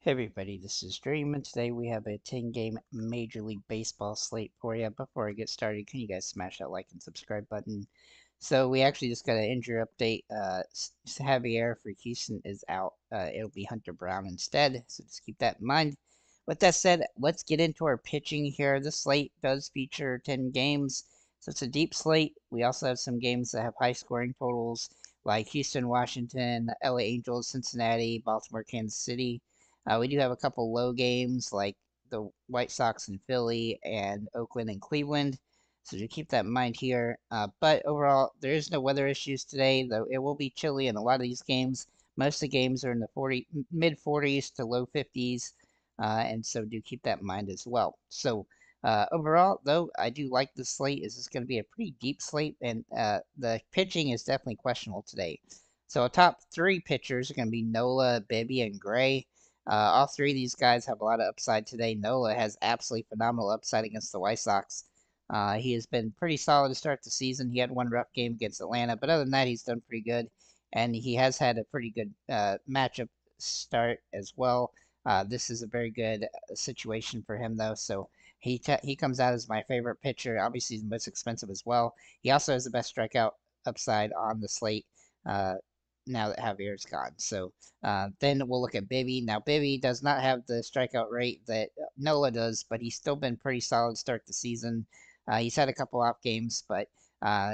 Hey everybody, this is Dream, and today we have a 10-game Major League Baseball slate for you. Before I get started, can you guys smash that like and subscribe button? So we actually just got an injury update. Javier for Houston is out. It'll be Hunter Brown instead, so just keep that in mind. With that said, let's get into our pitching here. This slate does feature 10 games, so it's a deep slate. We also have some games that have high scoring totals, like Houston, Washington, LA Angels, Cincinnati, Baltimore, Kansas City. We do have a couple low games like the White Sox and Philly and Oakland and Cleveland. So to keep that in mind here. But overall, there is no weather issues today, though it will be chilly in a lot of these games. Most of the games are in the mid 40s to low 50s, and so do keep that in mind as well. So overall, though, I do like the slate. This is going to be a pretty deep slate, and the pitching is definitely questionable today. So our top three pitchers are going to be Nola, Bibby, and Gray. All three of these guys have a lot of upside today. Nola has absolutely phenomenal upside against the White Sox. He has been pretty solid to start the season. He had one rough game against Atlanta, but other than that, he's done pretty good. And he has had a pretty good matchup start as well. This is a very good situation for him, though. So he comes out as my favorite pitcher. Obviously, he's the most expensive as well. He also has the best strikeout upside on the slate. Uh, now that Javier's gone. So then we'll look at Bibby. Now, Bibby does not have the strikeout rate that Nola does, but he's still been pretty solid to start the season. He's had a couple off games, but uh,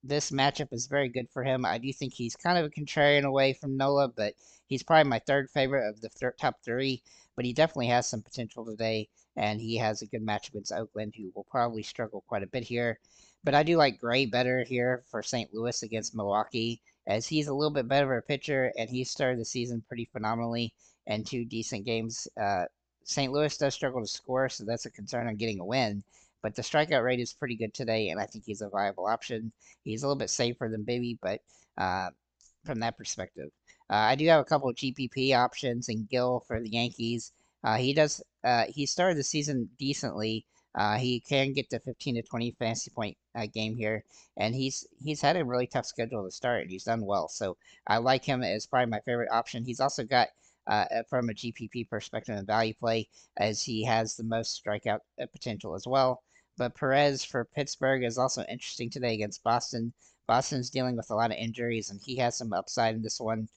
this matchup is very good for him. I do think he's kind of a contrarian away from Nola, but he's probably my third favorite of the top three. But he definitely has some potential today, and he has a good matchup against Oakland, who will probably struggle quite a bit here. But I do like Gray better here for St. Louis against Milwaukee, as he's a little bit better of a pitcher, and he started the season pretty phenomenally and two decent games. St. Louis does struggle to score, so that's a concern on getting a win. But the strikeout rate is pretty good today, and I think he's a viable option. He's a little bit safer than Bibby, but uh, from that perspective, I do have a couple of GPP options in Gill for the Yankees. He started the season decently. He can get to 15 to 20 fantasy point game here, and he's had a really tough schedule to start, and he's done well. So I like him as probably my favorite option. He's also got from a GPP perspective and value play, as he has the most strikeout potential as well. But Perez for Pittsburgh is also interesting today against Boston. Boston's dealing with a lot of injuries, and he has some upside in this one.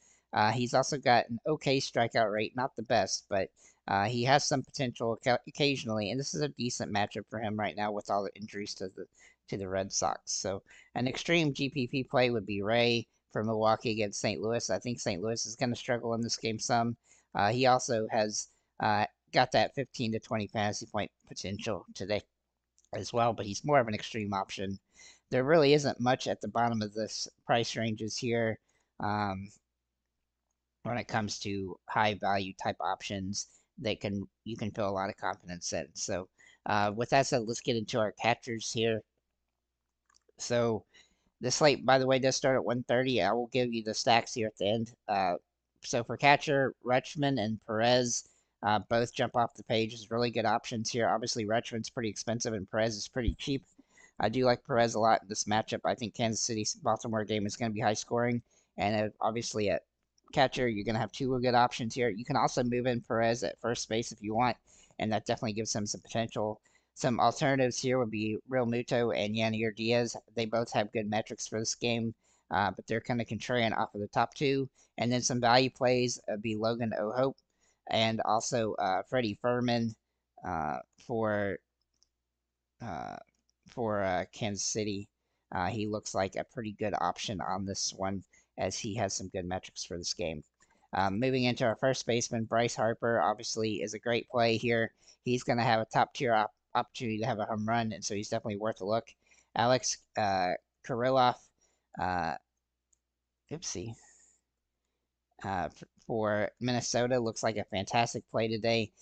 He's also got an okay strikeout rate, not the best, but he has some potential occasionally, and this is a decent matchup for him right now with all the injuries to the Red Sox. So an extreme GPP play would be Ray for Milwaukee against St. Louis. I think St. Louis is going to struggle in this game some. He also has got that 15 to 20 fantasy point potential today as well, but he's more of an extreme option. There really isn't much at the bottom of this price ranges here um, when it comes to high value type options that you can feel a lot of confidence in. So with that said, let's get into our catchers here. So the slate, by the way, does start at 1:30. I will give you the stacks here at the end. So for catcher, Rutschman and Perez both jump off the page as really good options here. Obviously, Rutschman's pretty expensive and Perez is pretty cheap. I do like Perez a lot in this matchup. I think Kansas City Baltimore game is going to be high scoring, and obviously at catcher, you're going to have two good options here. You can also move in Perez at first base if you want, and that definitely gives him some potential. Some alternatives here would be Real Muto and Yanier Diaz. They both have good metrics for this game, but they're kind of contrarian off of the top two. And then some value plays would be Logan O'Hope and also Freddie Furman uh, for uh, Kansas City. He looks like a pretty good option on this one as he has some good metrics for this game. Moving into our first baseman, Bryce Harper obviously is a great play here. He's going to have a top tier opportunity to have a home run, and so he's definitely worth a look. Alex Kirilloff, uh, oopsie, for Minnesota looks like a fantastic play today.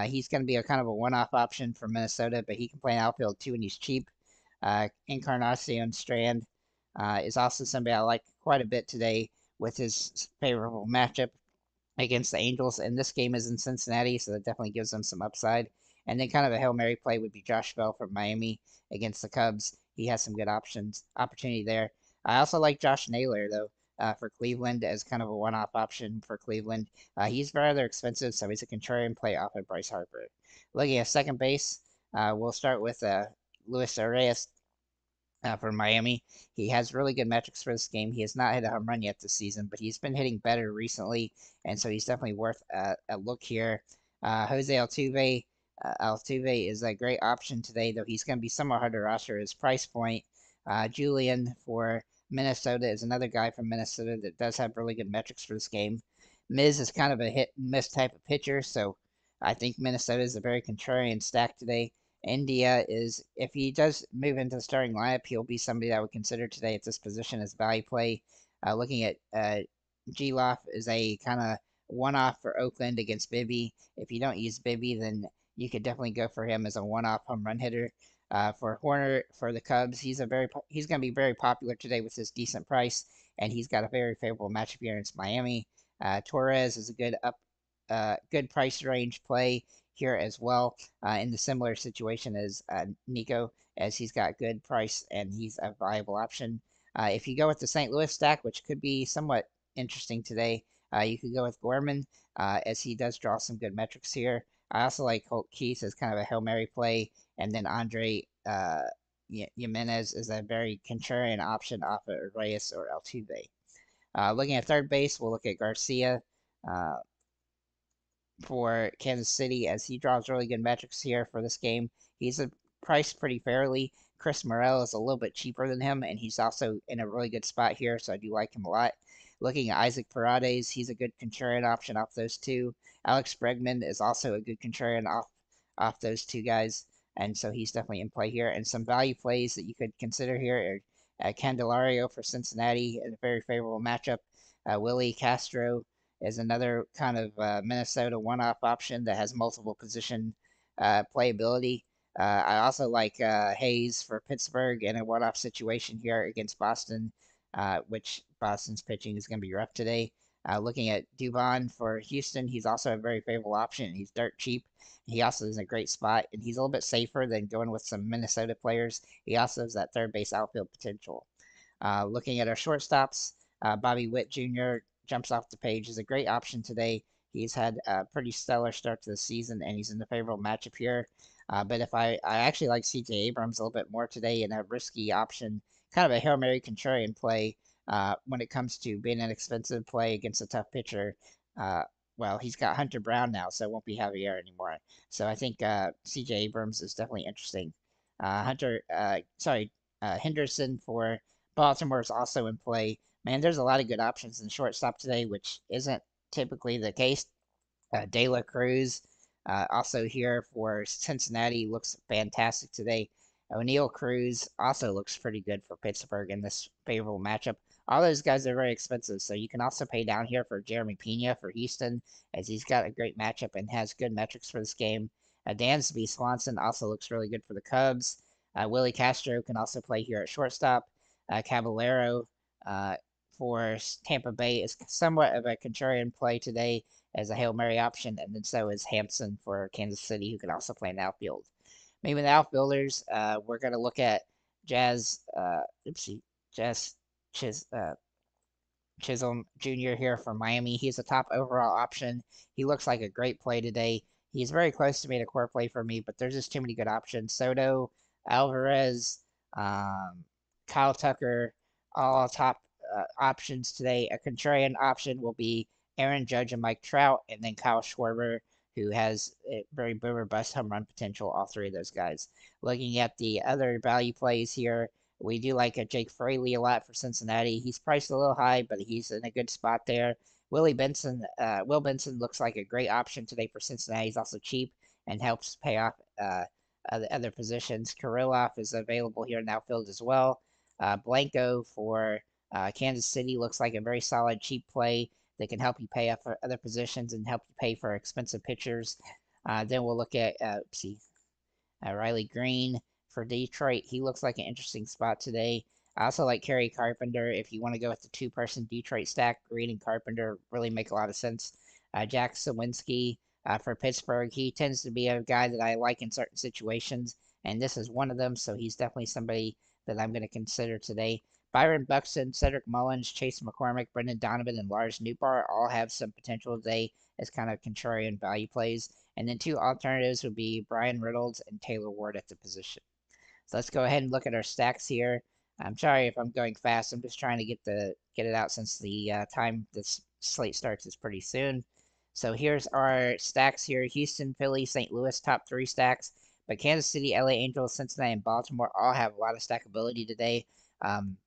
He's going to be a kind of a one-off option for Minnesota, but he can play an outfield too, and he's cheap. Encarnacion Strand is also somebody I like quite a bit today with his favorable matchup against the Angels, and this game is in Cincinnati, so that definitely gives them some upside. And then kind of a Hail Mary play would be Josh Bell from Miami against the Cubs. He has some good opportunity there. I also like Josh Naylor though for Cleveland as kind of a one-off option for Cleveland. He's rather expensive, so he's a contrarian play off of Bryce Harper. Looking at second base, we'll start with Luis Arias for Miami. He has really good metrics for this game. He has not hit a home run yet this season, but he's been hitting better recently, and so he's definitely worth a look here. Jose Altuve is a great option today, though he's going to be somewhat hard to roster at his price point. Julian for Minnesota is another guy from Minnesota that does have really good metrics for this game. Miz is kind of a hit and miss type of pitcher, so I think Minnesota is a very contrarian stack today. India is, if he does move into the starting lineup, he'll be somebody that I would consider today at this position as value play. Looking at G-Loff is a kind of one-off for Oakland against Bibby. If you don't use Bibby, then you could definitely go for him as a one-off home run hitter. For Horner for the Cubs, he's going to be very popular today with his decent price, and he's got a very favorable matchup here against Miami. Torres is a good price range play here as well, in the similar situation as Nico, as he's got good price and he's a viable option. If you go with the St. Louis stack, which could be somewhat interesting today, you could go with Gorman, as he does draw some good metrics here. I also like Holt Keith as kind of a Hail Mary play, and then Andre Jimenez is a very contrarian option off of Reyes or Altuve. Looking at third base, we'll look at Garcia. For Kansas City, as he draws really good metrics here for this game. He's priced pretty fairly. Chris Morel is a little bit cheaper than him, and he's also in a really good spot here, so I do like him a lot. Looking at Isaac Paredes, he's a good contrarian option off those two. Alex Bregman is also a good contrarian off those two guys, and so he's definitely in play here. And some value plays that you could consider here are Candelario for Cincinnati in a very favorable matchup. Willie Castro is another kind of Minnesota one-off option that has multiple position playability. I also like Hayes for Pittsburgh in a one-off situation here against Boston, which Boston's pitching is going to be rough today. Looking at Dubon for Houston, he's also a very favorable option. He's dirt cheap. He also is in a great spot, and he's a little bit safer than going with some Minnesota players. He also has that third base outfield potential. Looking at our shortstops, Bobby Witt Jr. jumps off the page is a great option today. He's had a pretty stellar start to the season, and he's in the favorable matchup here. But if I actually like CJ Abrams a little bit more today in a risky option, kind of a Hail Mary contrarian play when it comes to being an expensive play against a tough pitcher. Well, he's got Hunter Brown now, so it won't be Javier anymore. So I think CJ Abrams is definitely interesting. Henderson for Baltimore is also in play. Man, there's a lot of good options in shortstop today, which isn't typically the case. De La Cruz, also here for Cincinnati, looks fantastic today. O'Neill Cruz also looks pretty good for Pittsburgh in this favorable matchup. All those guys are very expensive, so you can also pay down here for Jeremy Pena for Houston, as he's got a great matchup and has good metrics for this game. Dansby Swanson also looks really good for the Cubs. Willie Castro can also play here at shortstop. Caballero for Tampa Bay is somewhat of a contrarian play today as a Hail Mary option, and then so is Hampson for Kansas City, who can also play in the outfield. Maybe the outfielders, we're going to look at Jazz Chisholm Jr. here from Miami. He's a top overall option. He looks like a great play today. He's very close to being a core play for me, but there's just too many good options. Soto, Alvarez, Kyle Tucker, all top options today. A contrarian option will be Aaron Judge and Mike Trout, and then Kyle Schwarber, who has a very boomer bust home run potential, all three of those guys. Looking at the other value plays here, we do like a Jake Fraley a lot for Cincinnati. He's priced a little high, but he's in a good spot there. Will Benson looks like a great option today for Cincinnati. He's also cheap and helps pay off other positions. Kirilloff is available here in the outfield as well. Blanco for Kansas City looks like a very solid, cheap play that can help you pay off for other positions and help you pay for expensive pitchers. Then we'll look at Riley Green for Detroit. He looks like an interesting spot today. I also like Kerry Carpenter. If you want to go with the two-person Detroit stack, Green and Carpenter really make a lot of sense. Jack Sawinski for Pittsburgh. He tends to be a guy that I like in certain situations, and this is one of them, so he's definitely somebody that I'm going to consider today. Byron Buxton, Cedric Mullins, Chase McCormick, Brendan Donovan, and Lars Nootbaar all have some potential today as kind of contrarian value plays. And then two alternatives would be Brian Reynolds and Taylor Ward at the position. So let's go ahead and look at our stacks here. I'm sorry if I'm going fast. I'm just trying to get it out since the time this slate starts is pretty soon. So here's our stacks here: Houston, Philly, St. Louis, top three stacks. But Kansas City, LA Angels, Cincinnati, and Baltimore all have a lot of stackability today. Um,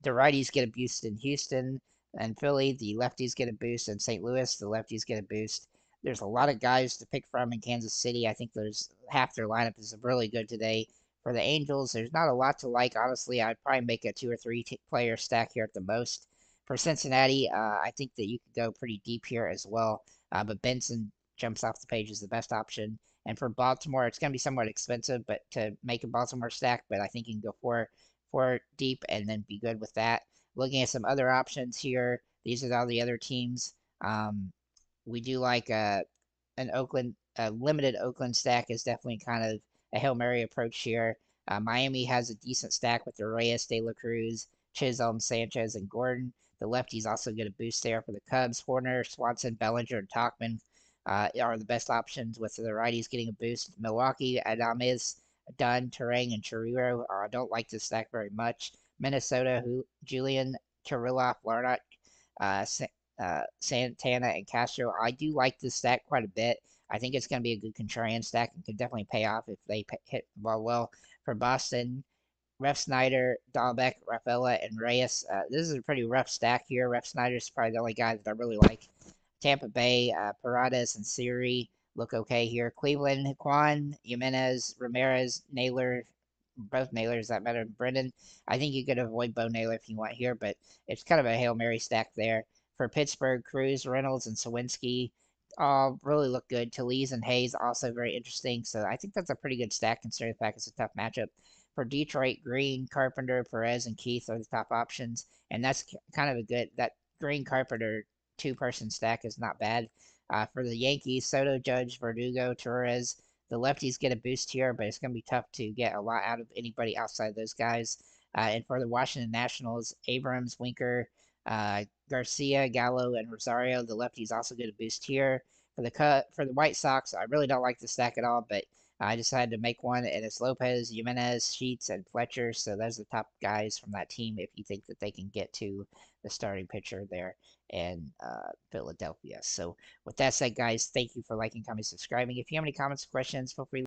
the righties get a boost in Houston and Philly. The lefties get a boost in St. Louis. The lefties get a boost. There's a lot of guys to pick from in Kansas City. I think there's half their lineup is really good today. For the Angels, there's not a lot to like. Honestly, I'd probably make a two or three player stack here at the most. For Cincinnati, I think that you could go pretty deep here as well. But Benson jumps off the page as the best option. And for Baltimore, it's going to be somewhat expensive, but to make a Baltimore stack, but I think you can go four deep and then be good with that. Looking at some other options here, these are all the other teams. We do like an Oakland, a limited Oakland stack is definitely kind of a Hail Mary approach here. Miami has a decent stack with the Reyes, De La Cruz, Chisholm, Sanchez, and Gordon. The lefties also get a boost there for the Cubs. Horner, Swanson, Bellinger, and Tauchman are the best options, with the righties getting a boost. Milwaukee, Adames, Dunn, Terang, and Chiriro. I don't like this stack very much. Minnesota, Julian, Kirilloff, Larnach, uh, Santana, and Castro. I do like this stack quite a bit. I think it's going to be a good contrarian stack and could definitely pay off if they hit the ball well. For Boston, Ref Snyder, Dahlbeck, Rafaela, and Reyes. This is a pretty rough stack here. Ref Snyder's probably the only guy that I really like. Tampa Bay, Paredes, and Siri look okay here. Cleveland, Juan, Jimenez, Ramirez, Naylor, both Naylors that matter. Brendan, I think you could avoid Bo Naylor if you want here, but it's kind of a Hail Mary stack there. For Pittsburgh, Cruz, Reynolds, and Sawinski all really look good. Talese and Hayes also very interesting. So I think that's a pretty good stack considering the fact it's a tough matchup. For Detroit, Green, Carpenter, Perez, and Keith are the top options, and that's kind of a good that Green Carpenter two-person stack is not bad. For the Yankees, Soto, Judge, Verdugo, Torres. The lefties get a boost here, but it's going to be tough to get a lot out of anybody outside those guys. And for the Washington Nationals, Abrams, Winker, Garcia, Gallo, and Rosario. The lefties also get a boost here. For the White Sox, I really don't like the stack at all, but I decided to make one, and it's Lopez, Jimenez, Sheets, and Fletcher. So those are the top guys from that team if you think that they can get to the starting pitcher there in Philadelphia. So with that said, guys, thank you for liking, commenting, subscribing. If you have any comments or questions, feel free